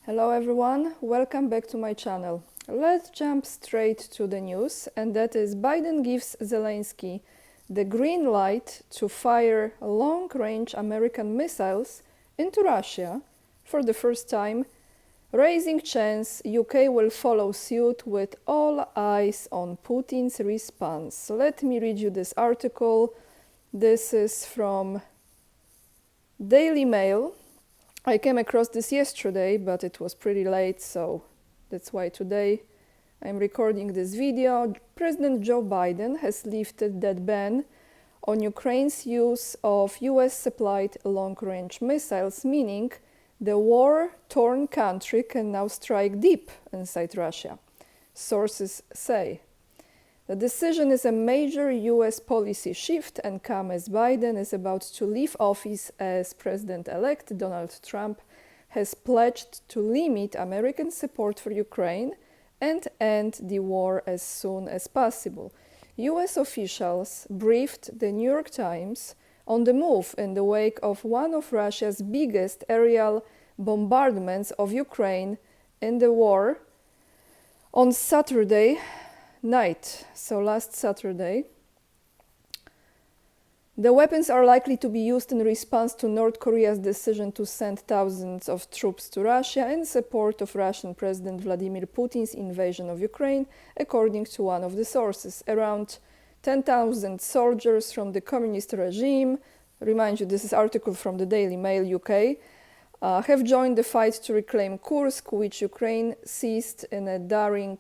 Hello everyone, welcome back to my channel. Let's jump straight to the news, and that is Biden gives Zelensky the green light to fire long-range American missiles into Russia for the first time, raising chance UK will follow suit with all eyes on Putin's response. Let me read you this article. This is from Daily Mail. I came across this yesterday, but it was pretty late, so that's why today I'm recording this video. President Joe Biden has lifted that ban on Ukraine's use of US-supplied long-range missiles, meaning the war-torn country can now strike deep inside Russia, sources say. The decision is a major US policy shift and comes as Biden is about to leave office as President-elect Donald Trump has pledged to limit American support for Ukraine and end the war as soon as possible. US officials briefed the New York Times on the move in the wake of one of Russia's biggest aerial bombardments of Ukraine in the war on Saturday night, so last Saturday. The weapons are likely to be used in response to North Korea's decision to send thousands of troops to Russia in support of Russian President Vladimir Putin's invasion of Ukraine, according to one of the sources. Around 10,000 soldiers from the communist regime, remind you this is article from the Daily Mail UK, have joined the fight to reclaim Kursk, which Ukraine seized in a daring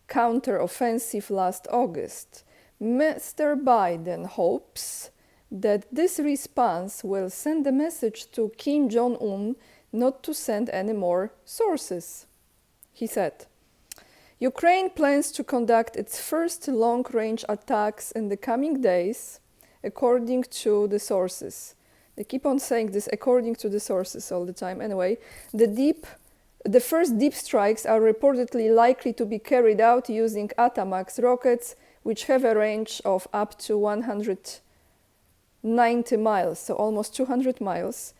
counter-offensive last August. Mr. Biden hopes that this response will send a message to Kim Jong-un not to send any more sources, he said. Ukraine plans to conduct its first long-range attacks in the coming days, according to the sources. They keep on saying this, according to the sources, all the time. Anyway, the first deep strikes are reportedly likely to be carried out using ATACMS rockets, which have a range of up to 190 miles, so almost 200 miles.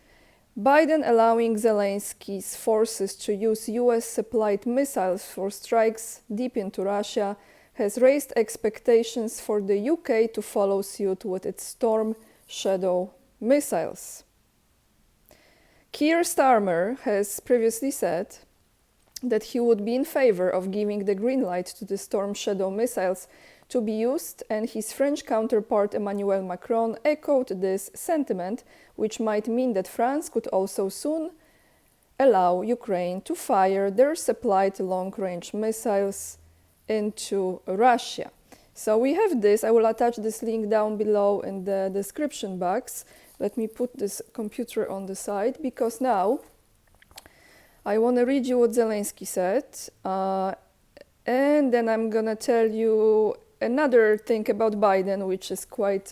Biden allowing Zelensky's forces to use US-supplied missiles for strikes deep into Russia has raised expectations for the UK to follow suit with its Storm Shadow missiles. Keir Starmer has previously said that he would be in favor of giving the green light to the Storm Shadow missiles to be used, and his French counterpart Emmanuel Macron echoed this sentiment, which might mean that France could also soon allow Ukraine to fire their supplied long-range missiles into Russia. So we have this. I will attach this link down below in the description box. Let me put this computer on the side, because now I want to read you what Zelensky said, and then I'm going to tell you another thing about Biden, which is quite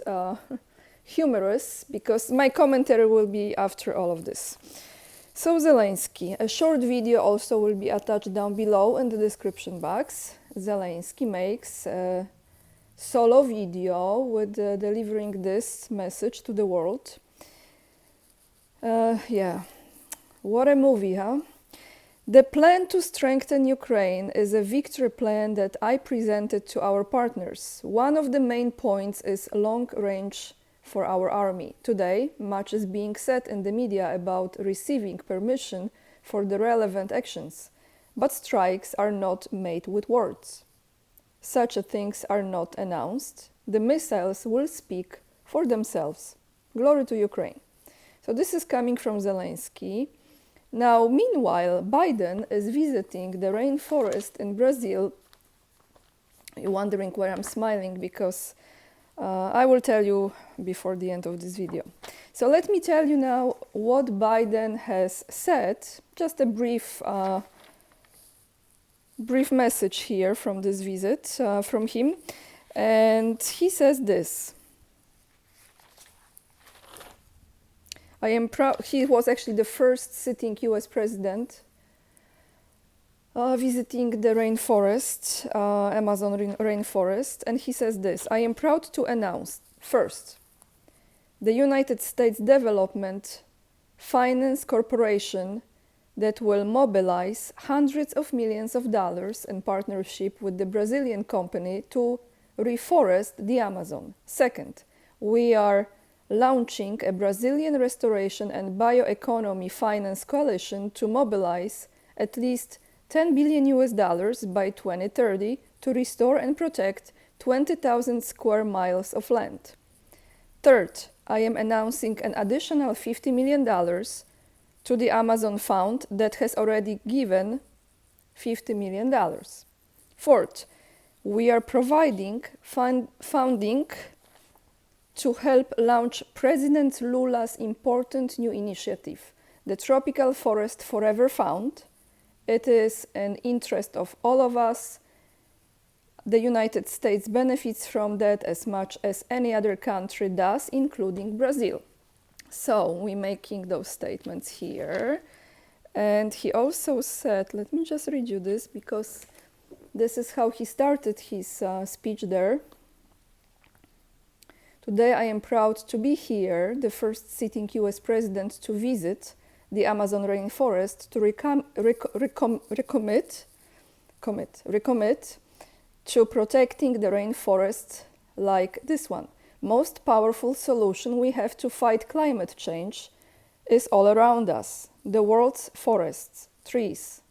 humorous, because my commentary will be after all of this. So Zelensky, a short video also will be attached down below in the description box. Zelensky makes a solo video with delivering this message to the world. Yeah, what a movie, huh? The plan to strengthen Ukraine is a victory plan that I presented to our partners. One of the main points is long range for our army. Today, much is being said in the media about receiving permission for the relevant actions, but strikes are not made with words. Such things are not announced. The missiles will speak for themselves. Glory to Ukraine. So this is coming from Zelensky. Now, meanwhile, Biden is visiting the rainforest in Brazil. You're wondering why I'm smiling, because I will tell you before the end of this video. So let me tell you now what Biden has said. Just a brief message here from this visit from him. And he says this. I am proud. He was actually the first sitting US president visiting the rainforest, Amazon rainforest, and he says this: I am proud to announce, first, the United States Development Finance Corporation that will mobilize hundreds of millions of dollars in partnership with the Brazilian company to reforest the Amazon. Second, we are launching a Brazilian restoration and bioeconomy finance coalition to mobilize at least 10 billion US dollars by 2030 to restore and protect 20,000 square miles of land. Third, I am announcing an additional $50 million to the Amazon Fund that has already given $50 million. Fourth, we are providing funding to help launch President Lula's important new initiative, the Tropical Forest Forever Fund. It is an interest of all of us. The United States benefits from that as much as any other country does, including Brazil. So we're making those statements here. And he also said, let me just read you this because this is how he started his speech there. Today I am proud to be here, the first sitting US president to visit the Amazon rainforest to recommit to protecting the rainforest like this one. Most powerful solution we have to fight climate change is all around us. The world's forests, trees.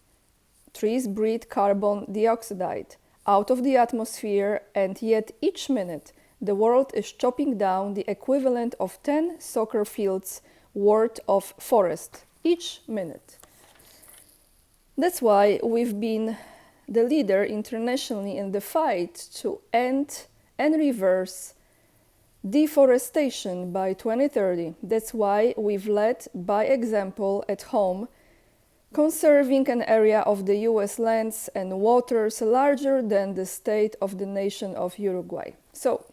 Trees breathe carbon dioxide out of the atmosphere, and yet each minute the world is chopping down the equivalent of 10 soccer fields worth of forest each minute. That's why we've been the leader internationally in the fight to end and reverse deforestation by 2030. That's why we've led by example at home, conserving an area of the US lands and waters larger than the state of the nation of Uruguay. So,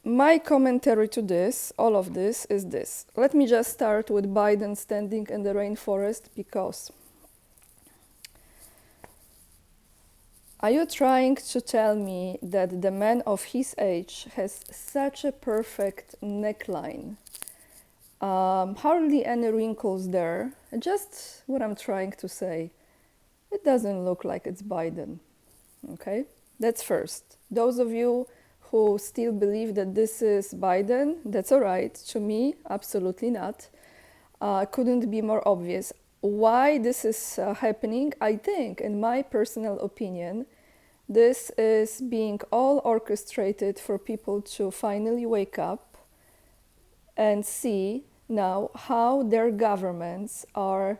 my commentary to this, all of this, is this. Let me just start with Biden standing in the rainforest because are you trying to tell me that the man of his age has such a perfect neckline? Hardly any wrinkles there. Just what I'm trying to say. It doesn't look like it's Biden. Okay? That's first. Those of you who still believe that this is Biden, that's all right. To me, absolutely not. Couldn't be more obvious. Why this is happening, I think, in my personal opinion, this is being all orchestrated for people to finally wake up and see now how their governments are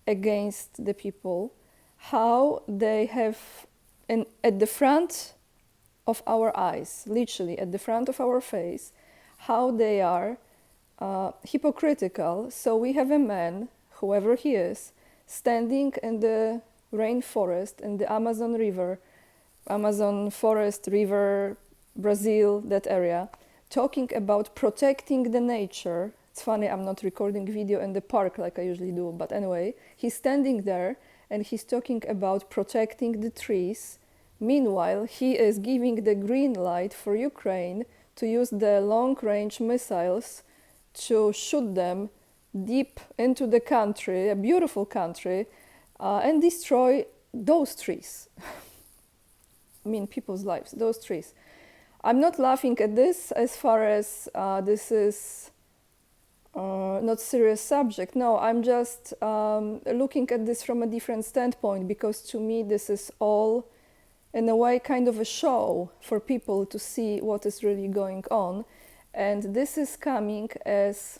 against the people, how they have, at the front of our eyes, literally at the front of our face, how they are hypocritical. So we have a man, whoever he is, standing in the rainforest, in the Amazon River, Amazon forest, river, Brazil, that area, talking about protecting the nature. It's funny, I'm not recording video in the park like I usually do, but anyway, he's standing there and he's talking about protecting the trees. Meanwhile, he is giving the green light for Ukraine to use the long-range missiles to shoot them deep into the country, a beautiful country, and destroy those trees. I mean, people's lives, those trees. I'm not laughing at this as far as this is not serious subject. No, I'm just looking at this from a different standpoint because to me this is all in a way kind of a show for people to see what is really going on. And this is coming as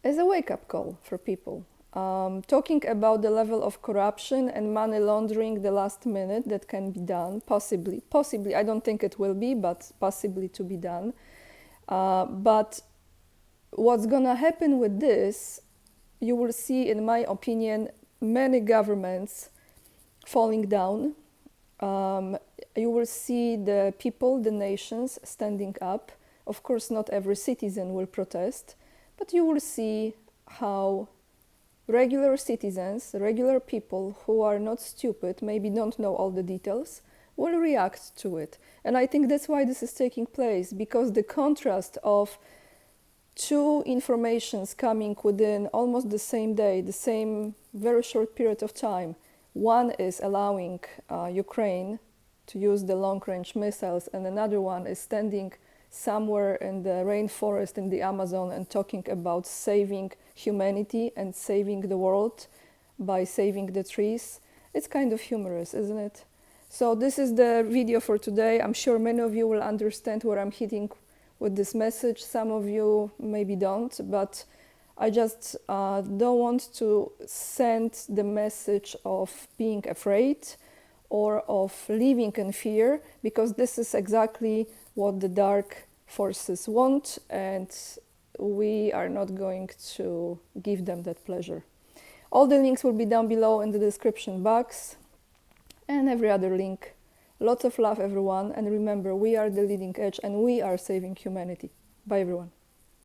a wake-up call for people. Talking about the level of corruption and money laundering the last minute that can be done, possibly, I don't think it will be, but possibly to be done. But what's gonna happen with this, you will see, in my opinion, many governments falling down. You will see the people, the nations standing up. Of course, not every citizen will protest, but you will see how regular citizens, regular people who are not stupid, maybe don't know all the details, will react to it. And I think that's why this is taking place, because the contrast of two informations coming within almost the same day, the same very short period of time. One is allowing Ukraine to use the long-range missiles, and another one is standing somewhere in the rainforest in the Amazon and talking about saving humanity and saving the world by saving the trees. It's kind of humorous, isn't it? So this is the video for today. I'm sure many of you will understand where I'm hitting with this message. Some of you maybe don't, but I just don't want to send the message of being afraid or of living in fear, because this is exactly what the dark forces want, and we are not going to give them that pleasure. All the links will be down below in the description box and every other link. Lots of love, everyone, and remember, we are the leading edge and we are saving humanity. Bye, everyone.